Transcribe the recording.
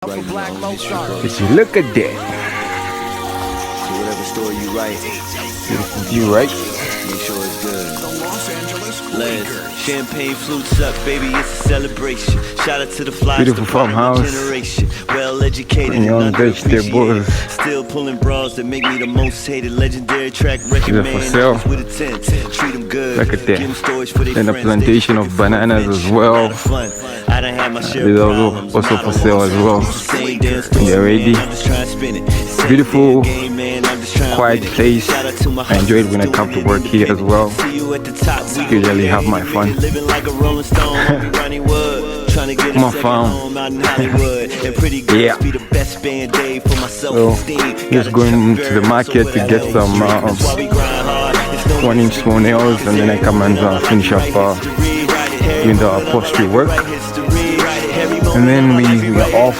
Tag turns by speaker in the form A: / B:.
A: right now.
B: Just look at that.
A: So whatever story you write,
B: Beautiful view, right?
A: make sure it's good.
C: Les, champagne flutes up, baby, it's a celebration. Shout out to the fly,
B: Beautiful farmhouse.
C: generation. Well educated and
B: Young vegetables.
C: underappreciated. Still pulling bras that make me the most hated. Legendary track record
B: Is it
C: man.
B: for sale?
C: With a tent. Treat them good.
B: Look at that.
C: Give 'em storage for their
B: And a
C: friends.
B: plantation
C: They
B: of
C: shoot
B: bananas
C: from
B: as
C: bench.
B: well.
C: Lot of fun. I done had my share
B: It's
C: of
B: also
C: problems.
B: for
C: Model
B: sale as well.
C: Same damn story,
B: They're ready.
C: man. I'm just trying to spin it. Same
B: Beautiful,
C: damn game, man. I'm just trying to
B: quiet
C: win it.
B: place.
C: Shout out to my
B: I enjoy it when I
C: hustlers
B: come to
C: doing
B: work
C: it.
B: here as well.
C: See you at the top.
B: Usually have my fun.
C: Living like a Rolling Stone, homie Ronnie Wood. Trying to get
B: Come
C: a
B: on,
C: second
B: fam.
C: home out in Hollywood. And pretty girls
B: Yeah.
C: be the best band-aid for my
B: So,
C: self-esteem.
B: just going to the market to get some 1-inch nails, and then I come and finish up doing the upholstery work. And then we are off